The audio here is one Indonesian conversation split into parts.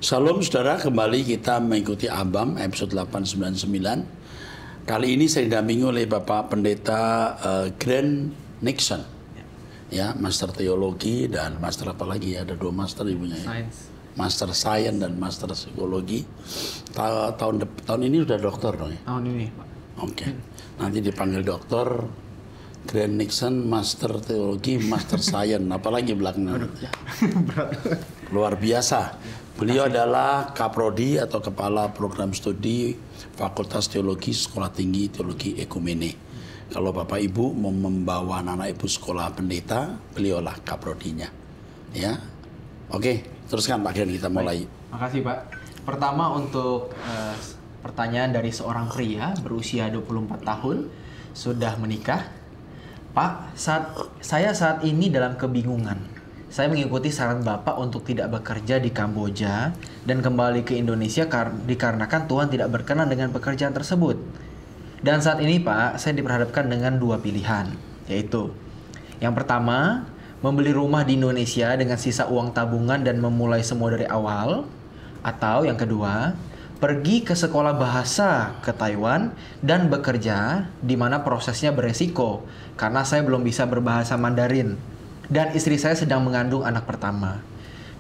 Salam saudara, kembali kita mengikuti Abam episode 899. Kali ini saya didampingi oleh Bapak Pendeta Grant Nixon. Ya, Master Teologi dan Master apa lagi ya? Ada 2 Master ibunya ya. Science. Master Science dan Master Psikologi. Tahun ini sudah dokter dong ya? Tahun ini, Pak. Oke. Nanti dipanggil dokter Grant Nixon, Master Teologi, Master Science, apalagi belakangnya. Luar biasa. Beliau adalah Kaprodi atau Kepala Program Studi Fakultas Teologi Sekolah Tinggi Teologi Ekumene. Kalau Bapak Ibu mau membawa anak Ibu sekolah pendeta, beliaulah Kaprodinya. Ya, oke, teruskan Pak Grant, kita mulai. Makasih Pak. Pertama untuk pertanyaan dari seorang pria berusia 24 tahun, sudah menikah. Pak, saya saat ini dalam kebingungan. Saya mengikuti saran Bapak untuk tidak bekerja di Kamboja dan kembali ke Indonesia dikarenakan Tuhan tidak berkenan dengan pekerjaan tersebut. Dan saat ini Pak, saya diperhadapkan dengan 2 pilihan, yaitu yang pertama, membeli rumah di Indonesia dengan sisa uang tabungan dan memulai semua dari awal. Atau yang kedua, pergi ke sekolah bahasa ke Taiwan dan bekerja di mana prosesnya beresiko karena saya belum bisa berbahasa Mandarin. Dan istri saya sedang mengandung anak pertama.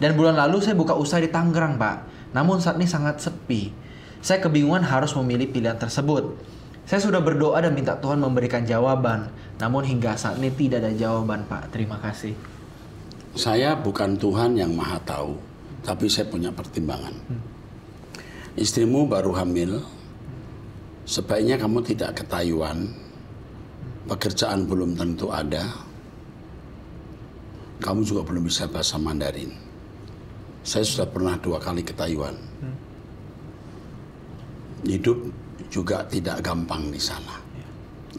Dan bulan lalu saya buka usaha di Tangerang, Pak. Namun saat ini sangat sepi. Saya kebingungan harus memilih pilihan tersebut. Saya sudah berdoa dan minta Tuhan memberikan jawaban. Namun hingga saat ini tidak ada jawaban, Pak. Terima kasih. Saya bukan Tuhan yang Maha Tahu, tapi saya punya pertimbangan. Istrimu baru hamil. Sebaiknya kamu tidak ke Taiwan. Pekerjaan belum tentu ada. Kamu juga belum bisa bahasa Mandarin. Saya sudah pernah 2 kali ke Taiwan. Hidup juga tidak gampang di sana.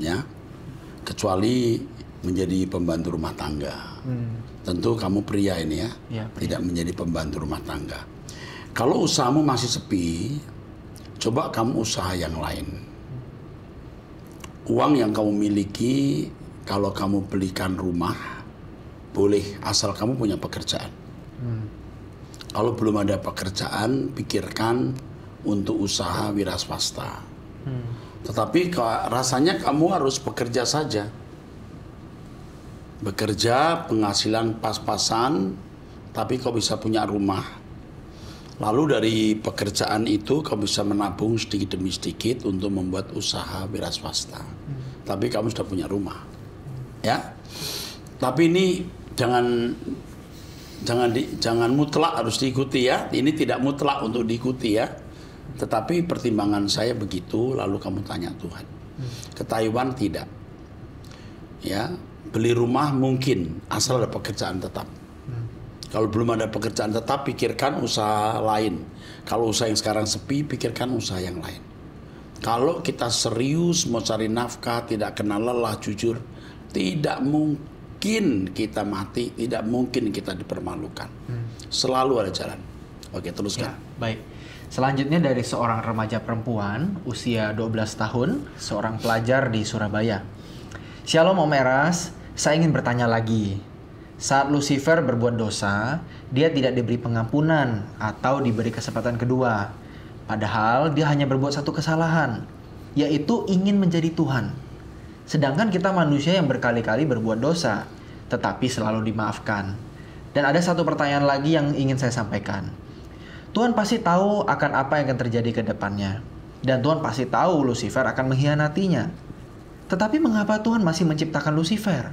Ya. Kecuali menjadi pembantu rumah tangga. Tentu kamu pria ini ya, tidak menjadi pembantu rumah tangga. Kalau usahamu masih sepi, coba kamu usaha yang lain. Uang yang kamu miliki, kalau kamu belikan rumah, boleh, asal kamu punya pekerjaan. Kalau belum ada pekerjaan, pikirkan untuk usaha wira swasta. Tetapi rasanya kamu harus bekerja saja. Bekerja, penghasilan pas-pasan, tapi kau bisa punya rumah. Lalu dari pekerjaan itu kau bisa menabung sedikit demi sedikit untuk membuat usaha wira swasta. Tapi kamu sudah punya rumah. Ya. Tapi ini jangan mutlak harus diikuti ya. Ini tidak mutlak untuk diikuti ya. Tetapi pertimbangan saya begitu, lalu kamu tanya Tuhan. Ke Taiwan tidak. Ya, beli rumah mungkin asal ada pekerjaan tetap. Kalau belum ada pekerjaan tetap, pikirkan usaha lain. Kalau usaha yang sekarang sepi, pikirkan usaha yang lain. Kalau kita serius mau cari nafkah, tidak kenal lelah, jujur, tidak mungkin kita mati, tidak mungkin kita dipermalukan. Selalu ada jalan. Oke, teruskan. Ya, baik. Selanjutnya dari seorang remaja perempuan usia 12 tahun, seorang pelajar di Surabaya. Shalom Om Eras, saya ingin bertanya lagi. Saat Lucifer berbuat dosa, dia tidak diberi pengampunan atau diberi kesempatan kedua. Padahal dia hanya berbuat 1 kesalahan, yaitu ingin menjadi Tuhan. Sedangkan kita manusia yang berkali-kali berbuat dosa, tetapi selalu dimaafkan. Dan ada satu pertanyaan lagi yang ingin saya sampaikan. Tuhan pasti tahu akan apa yang akan terjadi ke depannya. Dan Tuhan pasti tahu Lucifer akan mengkhianatinya. Tetapi mengapa Tuhan masih menciptakan Lucifer?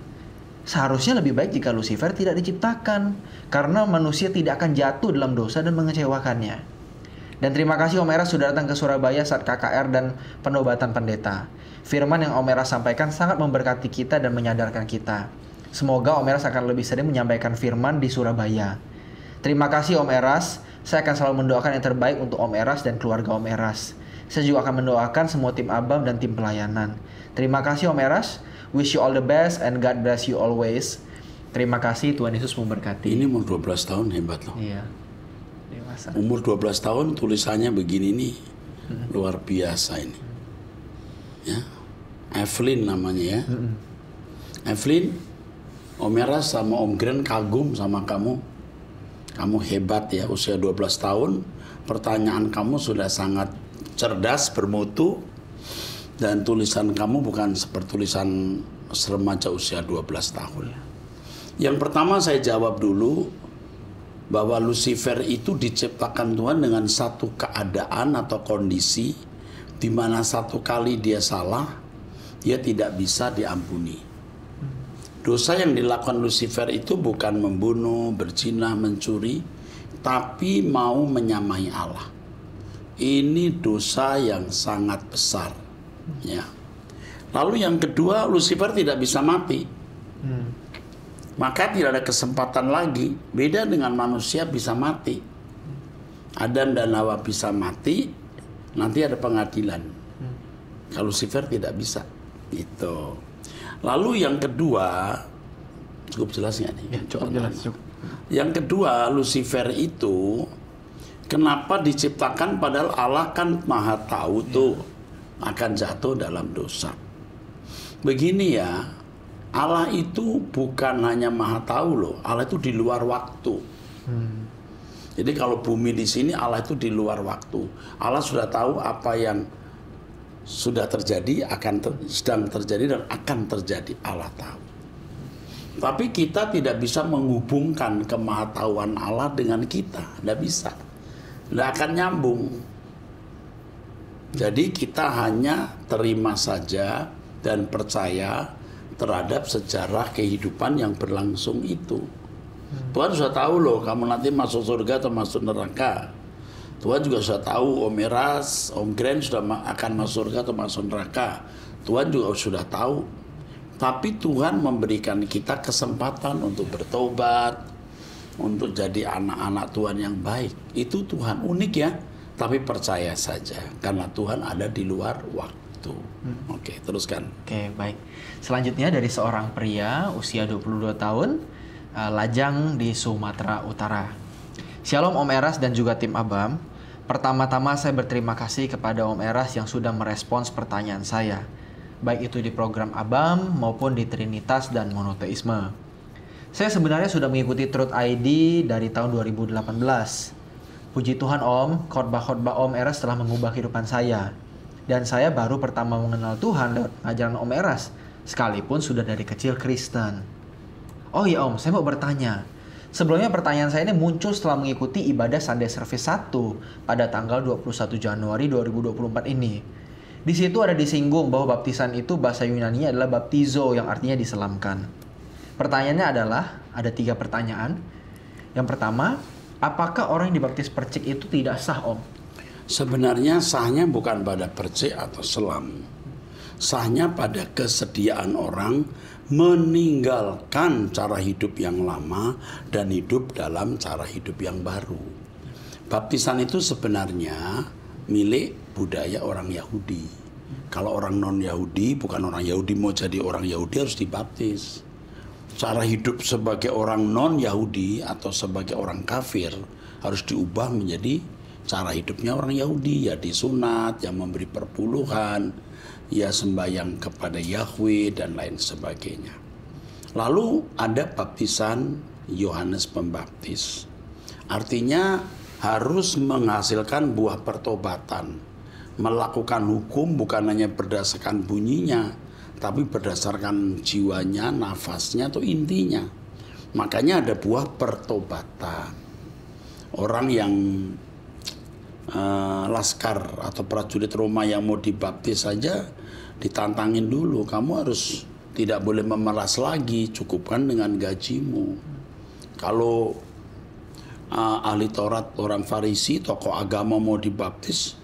Seharusnya lebih baik jika Lucifer tidak diciptakan, karena manusia tidak akan jatuh dalam dosa dan mengecewakannya. Dan terima kasih Om Eras sudah datang ke Surabaya saat KKR dan penobatan pendeta. Firman yang Om Eras sampaikan sangat memberkati kita dan menyadarkan kita. Semoga Om Eras akan lebih sering menyampaikan firman di Surabaya. Terima kasih Om Eras. Saya akan selalu mendoakan yang terbaik untuk Om Eras dan keluarga Om Eras. Saya juga akan mendoakan semua tim Abam dan tim pelayanan. Terima kasih Om Eras. Wish you all the best and God bless you always. Terima kasih, Tuhan Yesus memberkati. Ini umur 12 tahun, hebat loh. Iya. Dewasa. Umur 12 tahun tulisannya begini nih. Luar biasa ini. Ya. Evelyn namanya ya. Evelyn, Om Eras sama Om Grant kagum sama kamu. Kamu hebat ya, usia 12 tahun. Pertanyaan kamu sudah sangat cerdas, bermutu. Dan tulisan kamu bukan seperti tulisan remaja usia 12 tahun. Yang pertama saya jawab dulu bahwa Lucifer itu diciptakan Tuhan dengan satu keadaan atau kondisi di mana satu kali dia salah, dia tidak bisa diampuni. Dosa yang dilakukan Lucifer itu bukan membunuh, berzina, mencuri, tapi mau menyamai Allah. Ini dosa yang sangat besar. Ya. Lalu yang kedua, Lucifer tidak bisa mati. Maka tidak ada kesempatan lagi. Beda dengan manusia bisa mati. Adam dan Hawa bisa mati, nanti ada pengadilan. Kalau Lucifer tidak bisa. Itu. Lalu yang kedua, cukup jelas nggak nih? Ya, cukup jelas. Yang kedua, Lucifer itu kenapa diciptakan padahal Allah kan maha tahu tuh akan jatuh dalam dosa. Begini ya, Allah itu bukan hanya maha tahu loh, Allah itu di luar waktu. Jadi kalau bumi di sini, Allah itu di luar waktu. Allah sudah tahu apa yang sudah terjadi, sedang terjadi dan akan terjadi. Allah tahu. Tapi kita tidak bisa menghubungkan kemahatauan Allah dengan kita. Tidak bisa. Tidak akan nyambung. Jadi kita hanya terima saja dan percaya terhadap sejarah kehidupan yang berlangsung itu. Tuhan sudah tahu loh, kamu nanti masuk surga atau masuk neraka. Tuhan juga sudah tahu Om Eras, Om Grand sudah akan masuk surga atau masuk neraka. Tuhan juga sudah tahu. Tapi Tuhan memberikan kita kesempatan untuk bertobat, untuk jadi anak-anak Tuhan yang baik. Itu Tuhan unik ya, tapi percaya saja karena Tuhan ada di luar waktu. Oke, teruskan. Oke, baik. Selanjutnya dari seorang pria usia 22 tahun, lajang di Sumatera Utara. Shalom Om Eras dan juga tim Abam. Pertama-tama saya berterima kasih kepada Om Eras yang sudah merespons pertanyaan saya, baik itu di program Abam maupun di Trinitas dan Monoteisme. Saya sebenarnya sudah mengikuti Truth ID dari tahun 2018. Puji Tuhan Om, khotbah-khotbah Om Eras telah mengubah kehidupan saya. Dan saya baru pertama mengenal Tuhan lewat ajaran Om Eras, sekalipun sudah dari kecil Kristen. Oh iya Om, saya mau bertanya. Sebelumnya pertanyaan saya ini muncul setelah mengikuti ibadah Sunday Service 1 pada tanggal 21 Januari 2024 ini. Di situ ada disinggung bahwa baptisan itu bahasa Yunani adalah baptizo yang artinya diselamkan. Pertanyaannya adalah, ada 3 pertanyaan. Yang pertama, apakah orang yang dibaptis percik itu tidak sah Om? Sebenarnya sahnya bukan pada percik atau selam. Sahnya pada kesediaan orang meninggalkan cara hidup yang lama dan hidup dalam cara hidup yang baru. Baptisan itu sebenarnya milik budaya orang Yahudi. Kalau orang non-Yahudi, bukan orang Yahudi mau jadi orang Yahudi harus dibaptis. Cara hidup sebagai orang non-Yahudi atau sebagai orang kafir harus diubah menjadi cara hidupnya orang Yahudi, ya disunat, yang memberi perpuluhan, ya sembahyang kepada Yahweh dan lain sebagainya. Lalu ada baptisan Yohanes Pembaptis. Artinya harus menghasilkan buah pertobatan. Melakukan hukum bukan hanya berdasarkan bunyinya, tapi berdasarkan jiwanya, nafasnya atau intinya. Makanya ada buah pertobatan. Orang yang laskar atau prajurit Roma yang mau dibaptis saja ditantangin dulu, kamu harus tidak boleh memeras lagi, cukupkan dengan gajimu. Kalau ahli Taurat, orang Farisi, tokoh agama mau dibaptis,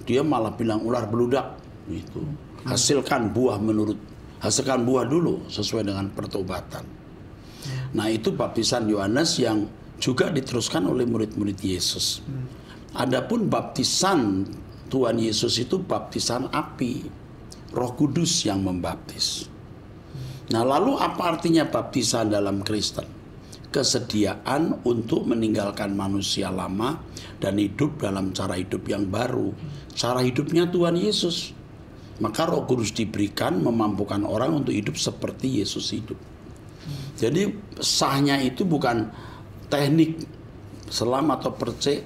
dia malah bilang ular beludak gitu. Hasilkan buah dulu sesuai dengan pertobatan. Nah, itu baptisan Yohanes yang juga diteruskan oleh murid-murid Yesus. Adapun baptisan Tuhan Yesus itu baptisan api, Roh Kudus yang membaptis. Nah, lalu apa artinya baptisan dalam Kristen? Kesediaan untuk meninggalkan manusia lama dan hidup dalam cara hidup yang baru. Cara hidupnya Tuhan Yesus. Maka Roh Kudus diberikan memampukan orang untuk hidup seperti Yesus hidup. Jadi sahnya itu bukan teknik selam atau percik,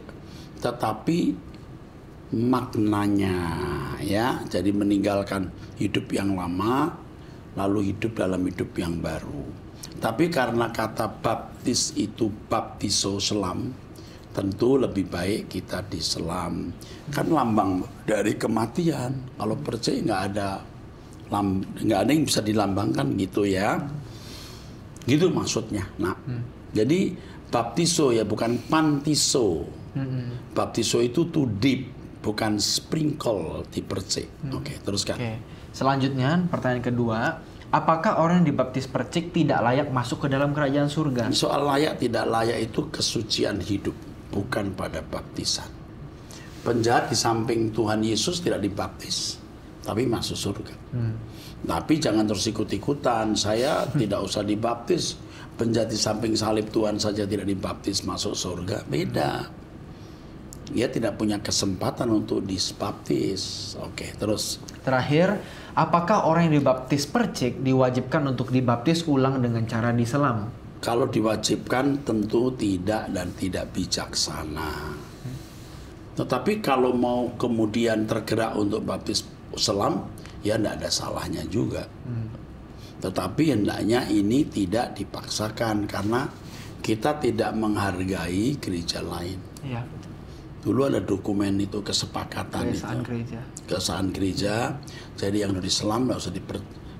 tetapi maknanya ya, jadi meninggalkan hidup yang lama lalu hidup dalam hidup yang baru. Tapi karena kata baptis itu baptiso, selam, tentu lebih baik kita diselam, kan lambang dari kematian. Kalau percik nggak ada yang bisa dilambangkan gitu ya, gitu maksudnya. Nah, jadi baptiso ya, bukan pantiso. Baptiso itu to dip, bukan sprinkle di percik. Oke, teruskan. Oke. Selanjutnya pertanyaan kedua, apakah orang yang dibaptis percik tidak layak masuk ke dalam kerajaan surga? Soal layak tidak layak itu kesucian hidup, bukan pada baptisan. Penjahat di samping Tuhan Yesus tidak dibaptis, tapi masuk surga. Tapi jangan terus ikut-ikutan, saya tidak usah dibaptis, penjahat di samping salib Tuhan saja tidak dibaptis masuk surga. Beda. Dia tidak punya kesempatan untuk dibaptis. Oke, terus. Terakhir, apakah orang yang dibaptis percik diwajibkan untuk dibaptis ulang dengan cara diselam? Kalau diwajibkan tentu tidak dan tidak bijaksana. Tetapi kalau mau kemudian tergerak untuk baptis selam, ya tidak ada salahnya juga. Tetapi hendaknya ini tidak dipaksakan karena kita tidak menghargai gereja lain. Iya. Dulu ada dokumen itu, kesepakatan keresahan gereja. Jadi yang dari Islam nggak usah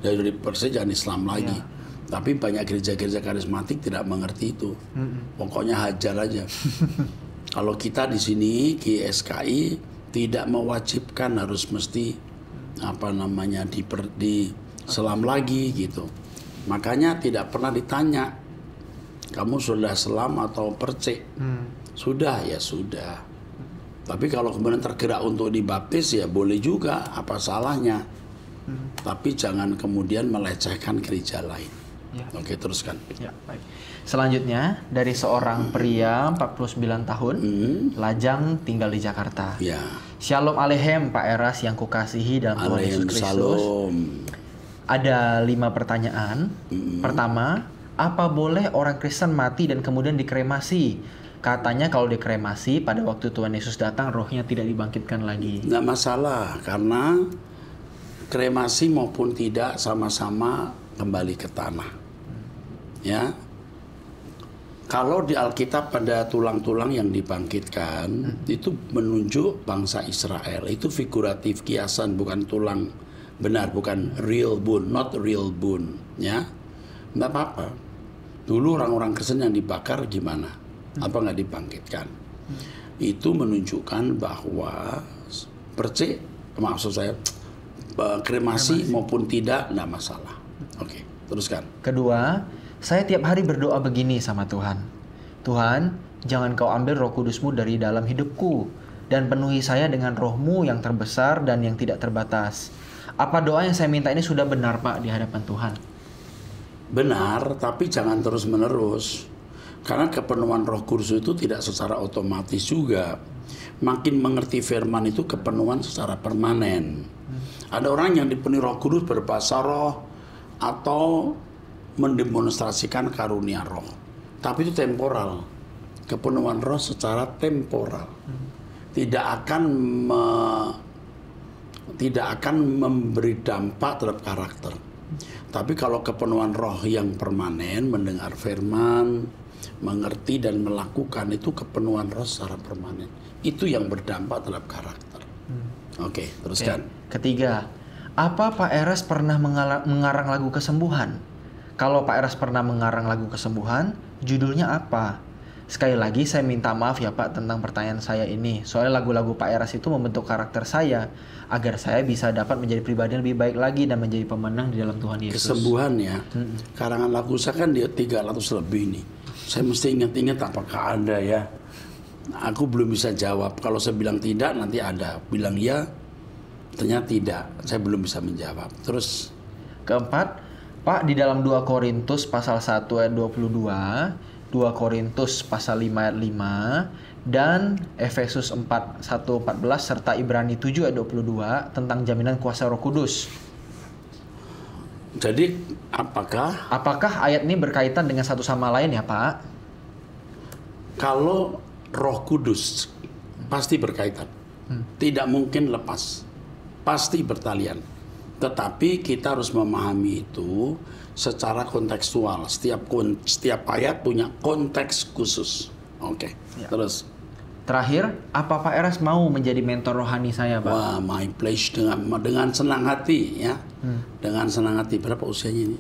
dari percaya jangan Islam lagi. Tapi banyak gereja-gereja karismatik tidak mengerti itu. Pokoknya hajar aja. Kalau kita di sini GSKI tidak mewajibkan harus mesti di selam lagi gitu. Makanya tidak pernah ditanya kamu sudah selam atau percik. Sudah ya sudah. Tapi kalau kemudian tergerak untuk dibaptis ya boleh juga, apa salahnya. Tapi jangan kemudian melecehkan gereja lain. Ya. Oke, teruskan. Ya, baik. Selanjutnya dari seorang pria 49 tahun, lajang, tinggal di Jakarta. Ya. Shalom Aleichem Pak Eras yang kukasihi dalam Tuhan Yesus Kristus. Shalom. Ada 5 pertanyaan. Pertama, apa boleh orang Kristen mati dan kemudian dikremasi? Katanya kalau dikremasi pada waktu Tuhan Yesus datang rohnya tidak dibangkitkan lagi. Nggak masalah karena kremasi maupun tidak sama-sama kembali ke tanah. Ya. Kalau di Alkitab pada tulang-tulang yang dibangkitkan itu menunjuk bangsa Israel. Itu figuratif, kiasan, bukan tulang benar, bukan real bone, not real bone. Ya, nggak apa-apa. Dulu orang-orang Kristen yang dibakar gimana? Apa nggak dibangkitkan? Itu menunjukkan bahwa percik, maksud saya kremasi maupun tidak, nggak masalah. Oke, teruskan. Kedua, saya tiap hari berdoa begini sama Tuhan. Tuhan, jangan kau ambil Roh Kudus-Mu dari dalam hidupku dan penuhi saya dengan Roh-Mu yang terbesar dan yang tidak terbatas. Apa doa yang saya minta ini sudah benar, Pak, di hadapan Tuhan? Benar, tapi jangan terus-menerus. Karena kepenuhan Roh Kudus itu tidak secara otomatis juga. Makin mengerti firman itu kepenuhan secara permanen. Ada orang yang dipenuhi Roh Kudus berbahasa roh atau mendemonstrasikan karunia roh. Tapi itu temporal. Kepenuhan roh secara temporal. Tidak akan memberi dampak terhadap karakter. Tapi kalau kepenuhan roh yang permanen, mendengar firman, mengerti dan melakukan, itu kepenuhan roh secara permanen. Itu yang berdampak terhadap karakter. Oke, teruskan. Ketiga, apa Pak Eras pernah mengarang lagu kesembuhan? Kalau Pak Eras pernah mengarang lagu kesembuhan, judulnya apa? Sekali lagi saya minta maaf ya Pak tentang pertanyaan saya ini. Soalnya lagu-lagu Pak Eras itu membentuk karakter saya agar saya bisa dapat menjadi pribadi yang lebih baik lagi dan menjadi pemenang di dalam Tuhan Yesus. Kesembuhan ya. Karangan lagu saya kan dia 300 lebih nih. Saya mesti ingat-ingat apakah ada ya. Aku belum bisa jawab. Kalau saya bilang tidak nanti ada. Bilang ya ternyata tidak. Saya belum bisa menjawab. Terus keempat, Pak, di dalam 2 Korintus pasal 1 ayat 22, 2 Korintus pasal 5 ayat 5, dan Efesus 4, 1-14 serta Ibrani 7 ayat 22 tentang jaminan kuasa Roh Kudus. Jadi apakah ayat ini berkaitan dengan satu sama lain ya Pak? Kalau Roh Kudus pasti berkaitan. Tidak mungkin lepas. Pasti bertalian. Tetapi kita harus memahami itu secara kontekstual. Setiap ayat punya konteks khusus. Oke. Ya. Terus. Terakhir, apa Pak Eras mau menjadi mentor rohani saya, Pak? Wah, my place dengan senang hati ya. Dengan senang hati. Berapa usianya ini?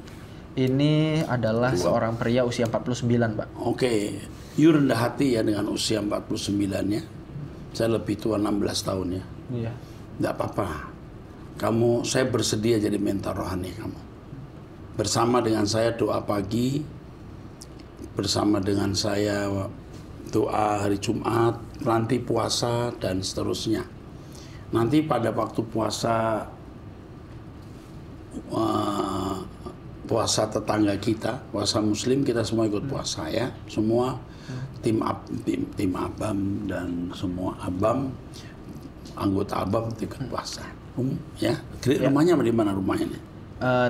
Ini adalah seorang pria usia 49, Pak. Oke. You rendah hati ya dengan usia 49-nya. Saya lebih tua 16 tahun ya. Iya. Tidak apa-apa. Saya bersedia jadi mentor rohani kamu. Bersama dengan saya doa pagi. Bersama dengan saya doa hari Jumat, nanti puasa, dan seterusnya. Nanti pada waktu puasa tetangga kita, puasa Muslim, kita semua ikut puasa ya. Semua tim Abam dan semua Abam, anggota Abam ikut puasa. Ya. Rumahnya di mana rumahnya?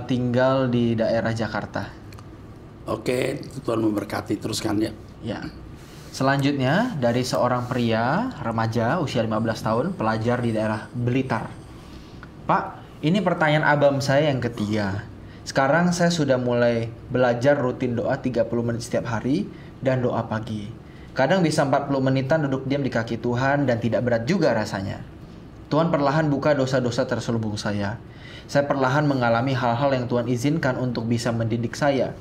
Tinggal di daerah Jakarta. Oke, Tuhan memberkati. Teruskan ya. Ya. Selanjutnya dari seorang pria remaja usia 15 tahun, pelajar di daerah Blitar. Pak, ini pertanyaan abam saya yang ketiga. Sekarang saya sudah mulai belajar rutin doa 30 menit setiap hari dan doa pagi. Kadang bisa 40 menitan duduk diam di kaki Tuhan dan tidak berat juga rasanya. Tuhan perlahan buka dosa-dosa terselubung saya. Saya perlahan mengalami hal-hal yang Tuhan izinkan untuk bisa mendidik saya.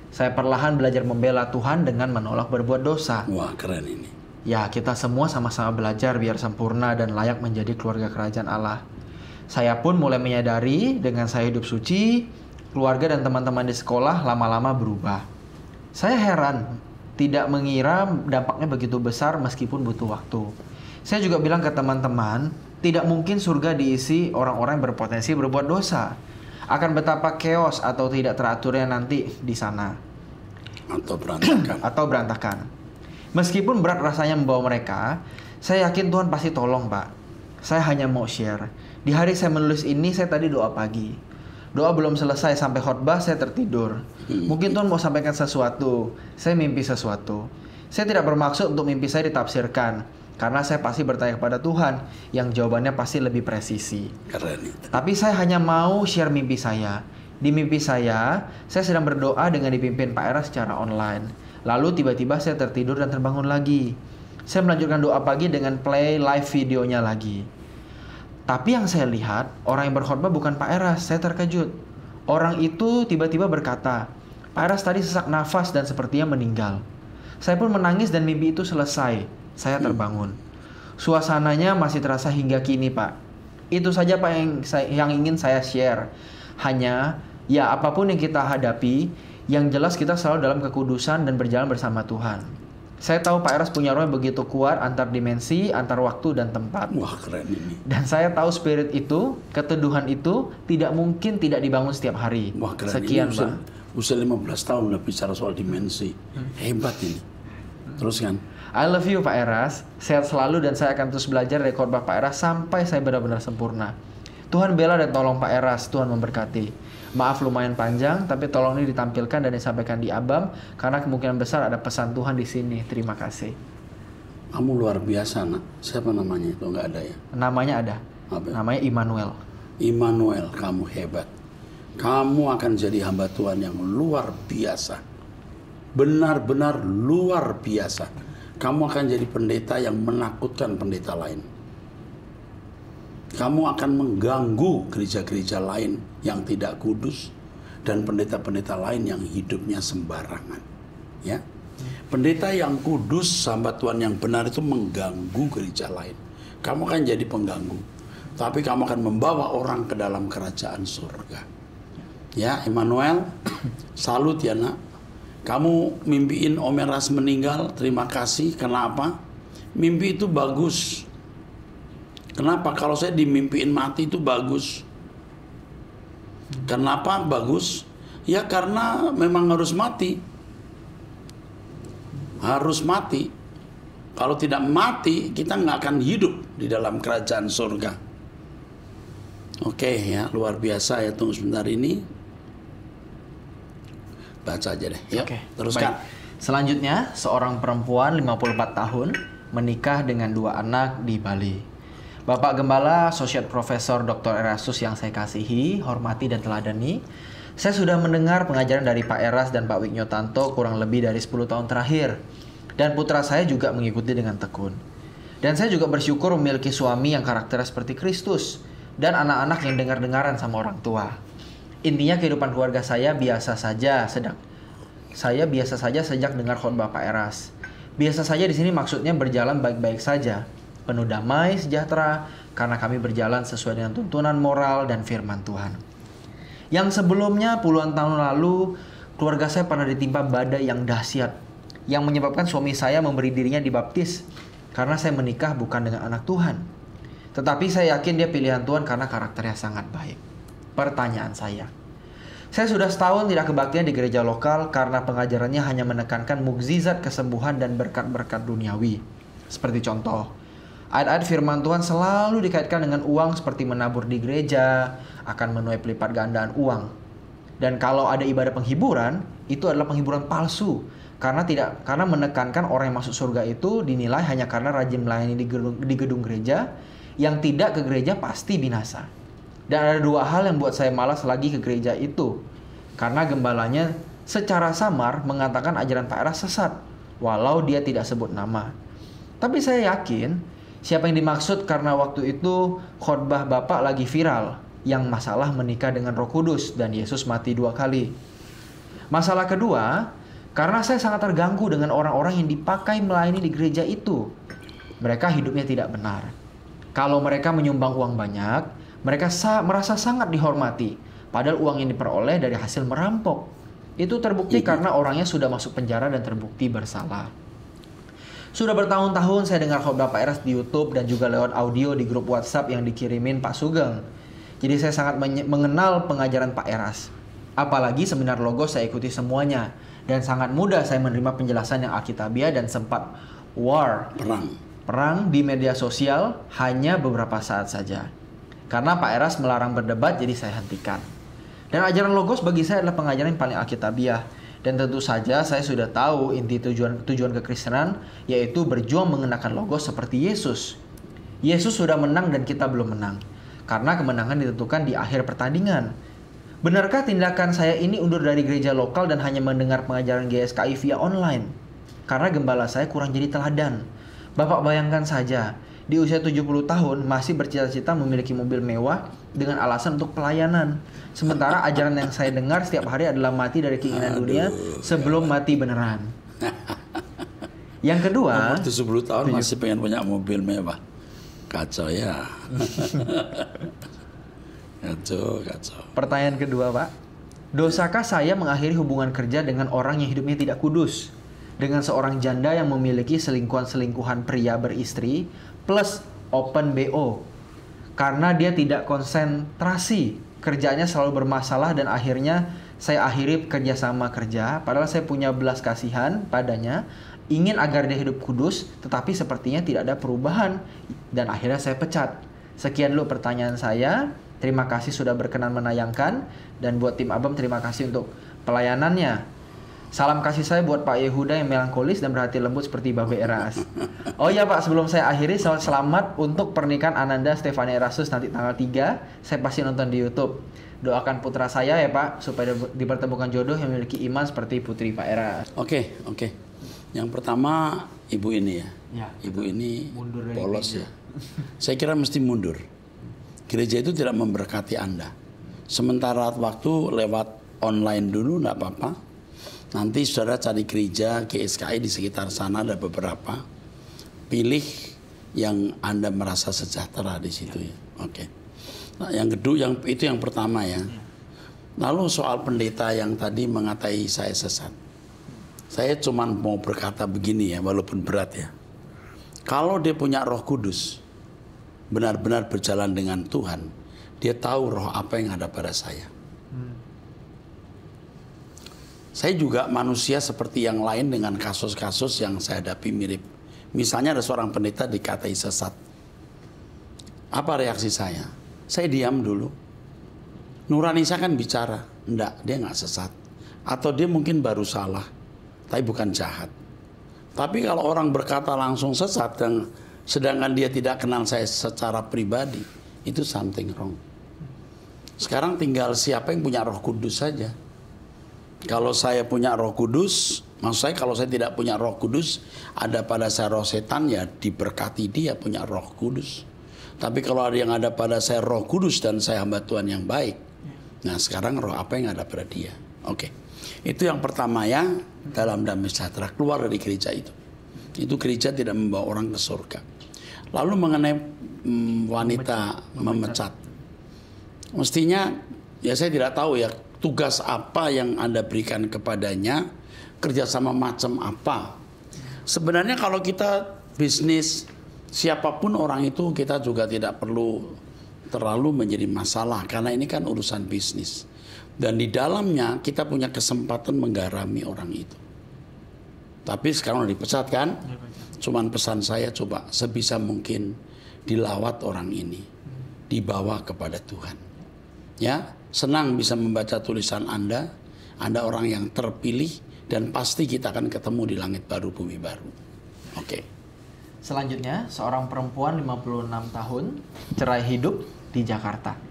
Saya perlahan belajar membela Tuhan dengan menolak berbuat dosa. Wah, keren ini. Ya, kita semua sama-sama belajar biar sempurna dan layak menjadi keluarga kerajaan Allah. Saya pun mulai menyadari dengan saya hidup suci, keluarga dan teman-teman di sekolah lama-lama berubah. Saya heran, tidak mengira dampaknya begitu besar meskipun butuh waktu. Saya juga bilang ke teman-teman, tidak mungkin surga diisi orang-orang yang berpotensi berbuat dosa. Akan betapa chaos atau tidak teraturnya nanti di sana. Atau berantakan. Meskipun berat rasanya membawa mereka, saya yakin Tuhan pasti tolong, Pak. Saya hanya mau share. Di hari saya menulis ini, saya tadi doa pagi. Doa belum selesai sampai khotbah, saya tertidur. Mungkin Tuhan mau sampaikan sesuatu. Saya mimpi sesuatu. Saya tidak bermaksud untuk mimpi saya ditafsirkan. Karena saya pasti bertanya kepada Tuhan yang jawabannya pasti lebih presisi. Keren itu. Tapi saya hanya mau share mimpi saya. Di mimpi saya sedang berdoa dengan dipimpin Pak Eras secara online. Lalu tiba-tiba saya tertidur dan terbangun lagi. Saya melanjutkan doa pagi dengan play live videonya lagi. Tapi yang saya lihat, orang yang berkhotbah bukan Pak Eras. Saya terkejut. Orang itu tiba-tiba berkata, Pak Eras tadi sesak nafas dan sepertinya meninggal. Saya pun menangis dan mimpi itu selesai. Saya terbangun. Suasananya masih terasa hingga kini, Pak. Itu saja, Pak, yang ingin saya share. Hanya, ya apapun yang kita hadapi, yang jelas kita selalu dalam kekudusan dan berjalan bersama Tuhan. Saya tahu Pak Eras punya roh yang begitu kuat antar dimensi, antar waktu dan tempat. Wah, keren ini. Dan saya tahu spirit itu, keteduhan itu tidak mungkin tidak dibangun setiap hari. Wah, keren. Sekian, ini Pak. Usia 15 tahun udah bicara soal dimensi. Hebat ini. Terus kan? I love you, Pak Eras. Sehat selalu dan saya akan terus belajar dari khotbah Pak Eras sampai saya benar-benar sempurna. Tuhan bela dan tolong Pak Eras. Tuhan memberkati. Maaf lumayan panjang, tapi tolong ini ditampilkan dan disampaikan di Abam karena kemungkinan besar ada pesan Tuhan di sini. Terima kasih. Kamu luar biasa, nak. Siapa namanya itu? Nggak ada ya? Namanya ada. Apa? Namanya Immanuel. Immanuel, kamu hebat. Kamu akan jadi hamba Tuhan yang luar biasa. Benar-benar luar biasa. Kamu akan jadi pendeta yang menakutkan pendeta lain. Kamu akan mengganggu gereja-gereja lain yang tidak kudus dan pendeta-pendeta lain yang hidupnya sembarangan. Ya, pendeta yang kudus, hamba Tuhan yang benar itu mengganggu gereja lain. Kamu akan jadi pengganggu, tapi kamu akan membawa orang ke dalam kerajaan surga. Ya, Immanuel, salut ya nak. Kamu mimpiin Om Eras meninggal, terima kasih. Kenapa? Mimpi itu bagus. Kenapa? Kalau saya dimimpiin mati itu bagus. Kenapa bagus? Ya karena memang harus mati. Harus mati. Kalau tidak mati, kita nggak akan hidup di dalam kerajaan surga. Oke ya, luar biasa ya. Tunggu sebentar ini. Baca aja deh. Yuk, Oke, teruskan. baik. Selanjutnya, seorang perempuan 54 tahun, menikah dengan 2 anak di Bali. Bapak Gembala, Associate Profesor Dr. Erastus yang saya kasihi, hormati dan teladani, saya sudah mendengar pengajaran dari Pak Eras dan Pak Wignyotanto kurang lebih dari 10 tahun terakhir. Dan putra saya juga mengikuti dengan tekun. Dan saya juga bersyukur memiliki suami yang karakternya seperti Kristus dan anak-anak yang dengar-dengaran sama orang tua. Intinya kehidupan keluarga saya biasa saja sejak dengar khotbah Pak Eras. Biasa saja di sini maksudnya berjalan baik-baik saja, penuh damai, sejahtera, karena kami berjalan sesuai dengan tuntunan moral dan firman Tuhan. Yang sebelumnya puluhan tahun lalu, keluarga saya pernah ditimpa badai yang dahsyat, yang menyebabkan suami saya memberi dirinya dibaptis, karena saya menikah bukan dengan anak Tuhan. Tetapi saya yakin dia pilihan Tuhan karena karakternya sangat baik. Pertanyaan saya sudah setahun tidak kebaktian di gereja lokal karena pengajarannya hanya menekankan mukjizat kesembuhan dan berkat-berkat duniawi. Seperti contoh, ayat-ayat firman Tuhan selalu dikaitkan dengan uang seperti menabur di gereja akan menuai pelipat gandaan uang. Dan kalau ada ibadah penghiburan, itu adalah penghiburan palsu karena menekankan orang yang masuk surga itu dinilai hanya karena rajin melayani di gedung gereja, yang tidak ke gereja pasti binasa. Dan ada 2 hal yang buat saya malas lagi ke gereja itu. Karena gembalanya secara samar mengatakan ajaran Pak Eras sesat, walau dia tidak sebut nama. Tapi saya yakin siapa yang dimaksud karena waktu itu khotbah Bapak lagi viral, yang masalah menikah dengan Roh Kudus dan Yesus mati 2 kali. Masalah kedua, karena saya sangat terganggu dengan orang-orang yang dipakai melayani di gereja itu. Mereka hidupnya tidak benar. Kalau mereka menyumbang uang banyak, mereka merasa sangat dihormati, padahal uang yang diperoleh dari hasil merampok. Itu terbukti karena orangnya sudah masuk penjara dan terbukti bersalah. Sudah bertahun-tahun saya dengar khotbah Pak Eras di YouTube dan juga lewat audio di grup WhatsApp yang dikirimin Pak Sugeng. Jadi saya sangat mengenal pengajaran Pak Eras. Apalagi seminar Logos saya ikuti semuanya. Dan sangat mudah saya menerima penjelasan yang alkitabiah dan sempat perang di media sosial hanya beberapa saat saja. Karena Pak Eras melarang berdebat, jadi saya hentikan. Dan ajaran Logos bagi saya adalah pengajaran yang paling alkitabiah. Dan tentu saja saya sudah tahu inti tujuan kekristenan, yaitu berjuang mengenakan Logos seperti Yesus. Yesus sudah menang dan kita belum menang. Karena kemenangan ditentukan di akhir pertandingan. Benarkah tindakan saya ini undur dari gereja lokal dan hanya mendengar pengajaran GSKI via online? Karena gembala saya kurang jadi teladan. Bapak bayangkan saja, di usia 70 tahun masih bercita-cita memiliki mobil mewah dengan alasan untuk pelayanan. Sementara ajaran yang saya dengar setiap hari adalah mati dari keinginan dunia sebelum mati beneran. Yang kedua, umur 70 tahun masih pengen punya mobil mewah. Kacau ya. Kacau. Pertanyaan kedua, Pak. Dosakah saya mengakhiri hubungan kerja dengan orang yang hidupnya tidak kudus? Dengan seorang janda yang memiliki selingkuhan pria beristri plus open BO. Karena dia tidak konsentrasi, kerjanya selalu bermasalah dan akhirnya saya akhiri kerjasama kerja. Padahal saya punya belas kasihan padanya, ingin agar dia hidup kudus, tetapi sepertinya tidak ada perubahan dan akhirnya saya pecat. Sekian dulu pertanyaan saya. Terima kasih sudah berkenan menayangkan, dan buat tim Abam terima kasih untuk pelayanannya. Salam kasih saya buat Pak Yehuda yang melankolis dan berhati lembut seperti Babe Eras. Oh iya Pak, sebelum saya akhiri, selamat untuk pernikahan Ananda Stefani Erastus nanti tanggal 3. Saya pasti nonton di YouTube. Doakan putra saya ya Pak, supaya dipertemukan jodoh yang memiliki iman seperti putri Pak Eras. Oke. Yang pertama, ibu ini ya. Ibu ini polos ya. Saya kira mesti mundur. Gereja itu tidak memberkati Anda. Sementara waktu lewat online dulu enggak apa-apa. Nanti saudara cari gereja GSKI di sekitar sana, ada beberapa. Pilih yang Anda merasa sejahtera di situ ya. Oke. Nah, yang kedua, itu yang pertama ya. Lalu soal pendeta yang tadi mengatai saya sesat. Saya cuma mau berkata begini ya, walaupun berat ya. Kalau dia punya Roh Kudus, benar-benar berjalan dengan Tuhan, dia tahu roh apa yang ada pada saya. Saya juga manusia seperti yang lain dengan kasus-kasus yang saya hadapi mirip. Misalnya ada seorang pendeta dikatai sesat. Apa reaksi saya? Saya diam dulu. Nurani saya kan bicara. Enggak, dia nggak sesat. Atau dia mungkin baru salah, tapi bukan jahat. Tapi kalau orang berkata langsung sesat dan sedangkan dia tidak kenal saya secara pribadi, itu something wrong. Sekarang tinggal siapa yang punya Roh Kudus saja. Kalau saya punya Roh Kudus, maksud saya kalau saya tidak punya Roh Kudus, ada pada saya roh setan, ya diberkati dia punya Roh Kudus. Tapi kalau ada yang ada pada saya Roh Kudus dan saya hamba Tuhan yang baik, nah sekarang roh apa yang ada pada dia? Oke. Itu yang pertama ya, dalam damai sejahtera, keluar dari gereja itu. Itu gereja tidak membawa orang ke surga. Lalu mengenai wanita memecat. Mestinya, ya saya tidak tahu ya, tugas apa yang Anda berikan kepadanya, kerjasama macam apa. Sebenarnya kalau kita bisnis, siapapun orang itu kita juga tidak perlu terlalu menjadi masalah. Karena ini kan urusan bisnis. Dan di dalamnya kita punya kesempatan menggarami orang itu. Tapi sekarang udah dipecat kan? Cuman pesan saya coba sebisa mungkin dilawat orang ini. Dibawa kepada Tuhan. Ya, senang bisa membaca tulisan Anda. Anda orang yang terpilih dan pasti kita akan ketemu di langit baru, bumi baru. Oke. Selanjutnya, seorang perempuan 56 tahun, cerai hidup di Jakarta.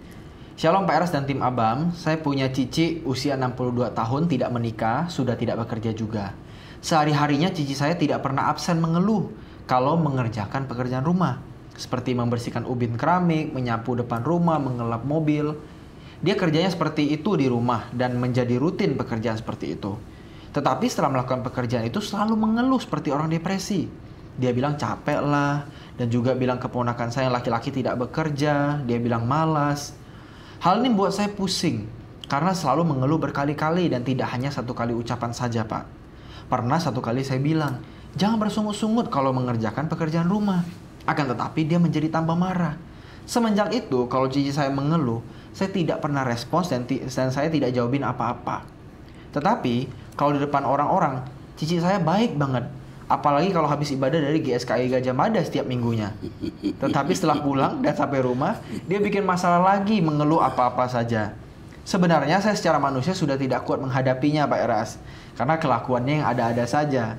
Shalom Pak Eras dan tim Abam, saya punya cici usia 62 tahun tidak menikah, sudah tidak bekerja juga. Sehari-harinya cici saya tidak pernah absen mengeluh kalau mengerjakan pekerjaan rumah. Seperti membersihkan ubin keramik, menyapu depan rumah, mengelap mobil. Dia kerjanya seperti itu di rumah dan menjadi rutin pekerjaan seperti itu. Tetapi setelah melakukan pekerjaan itu selalu mengeluh seperti orang depresi. Dia bilang capek lah, dan juga bilang keponakan saya yang laki-laki tidak bekerja, dia bilang malas. Hal ini membuat saya pusing, karena selalu mengeluh berkali-kali dan tidak hanya satu kali ucapan saja Pak. Pernah satu kali saya bilang, jangan bersungut-sungut kalau mengerjakan pekerjaan rumah. Akan tetapi dia menjadi tambah marah. Semenjak itu, kalau cici saya mengeluh, saya tidak pernah respons dan saya tidak jawabin apa-apa. Tetapi, kalau di depan orang-orang, cici saya baik banget. Apalagi kalau habis ibadah dari GSKI Gajah Mada setiap minggunya. Tetapi setelah pulang dan sampai rumah, dia bikin masalah lagi, mengeluh apa-apa saja. Sebenarnya saya secara manusia sudah tidak kuat menghadapinya Pak Eras. Karena kelakuannya yang ada-ada saja.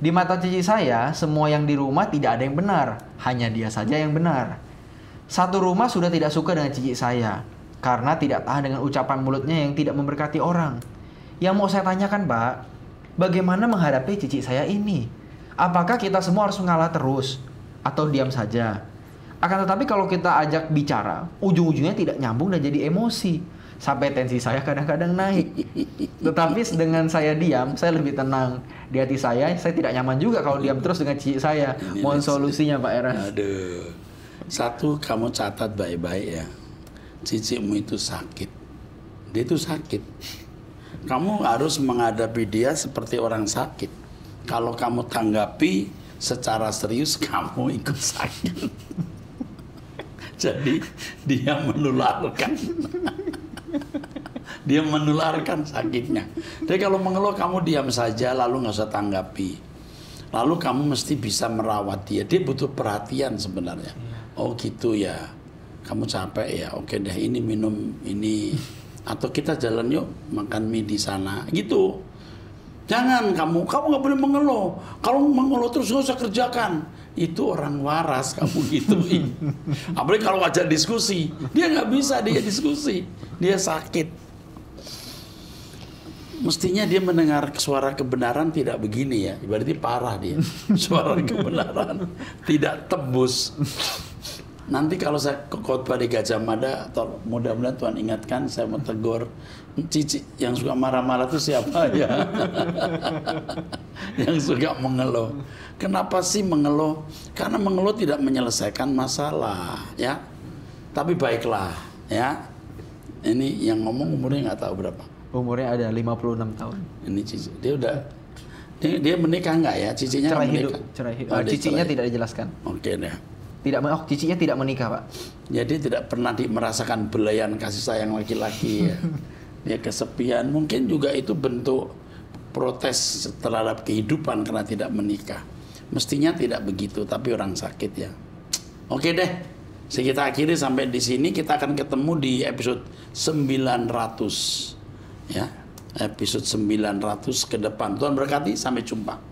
Di mata cici saya, semua yang di rumah tidak ada yang benar. Hanya dia saja yang benar. Satu rumah sudah tidak suka dengan cici saya. Karena tidak tahan dengan ucapan mulutnya yang tidak memberkati orang. Yang mau saya tanyakan Pak, bagaimana menghadapi cici saya ini? Apakah kita semua harus mengalah terus? Atau diam saja? Akan tetapi kalau kita ajak bicara, ujung-ujungnya tidak nyambung dan jadi emosi. Sampai tensi saya kadang-kadang naik. Tetapi dengan saya diam, saya lebih tenang. Di hati saya tidak nyaman juga kalau diam terus dengan cici saya. Mohon solusinya Pak Eras. Aduh. Satu, kamu catat baik-baik ya. Cicimu itu sakit. Dia itu sakit. Kamu harus menghadapi dia seperti orang sakit. Kalau kamu tanggapi secara serius, kamu ikut sakit. Jadi dia menularkan. Dia menularkan sakitnya. Jadi kalau mengeluh kamu diam saja, lalu nggak usah tanggapi. Lalu kamu mesti bisa merawat dia. Dia butuh perhatian sebenarnya. Oh gitu ya. Kamu capek ya. Oke deh, ini minum ini. Atau kita jalan yuk makan mie di sana. Gitu. Jangan kamu nggak boleh mengeluh. Kalau mengeluh terus nggak usah kerjakan. Itu orang waras kamu gituin. Apalagi kalau ajak diskusi, dia nggak bisa dia diskusi. Dia sakit. Mestinya dia mendengar suara kebenaran tidak begini ya. Berarti parah dia. Suara kebenaran tidak tebus. Nanti kalau saya khotbah di Gajah Mada, mudah-mudahan Tuhan ingatkan, saya mau tegur cici yang suka marah-marah itu siapa ya? Yang suka mengeluh. Kenapa sih mengeluh? Karena mengeluh tidak menyelesaikan masalah, ya. Tapi baiklah, ya. Ini yang ngomong umurnya nggak tahu berapa. Umurnya ada 56 tahun. Ini cici, dia menikah nggak ya? Cicinya cerai menikah. Hidup, cerai hidup. Cicinya tidak dijelaskan. Oke deh. Cicinya tidak menikah Pak. Jadi tidak pernah merasakan belayan kasih sayang laki-laki ya. Dia kesepian. Mungkin juga itu bentuk protes terhadap kehidupan karena tidak menikah. Mestinya tidak begitu, tapi orang sakit ya. Oke deh. Kita akhiri sampai di sini. Kita akan ketemu di episode 900. Ya. Episode 900 ke depan. Tuhan berkati, sampai jumpa.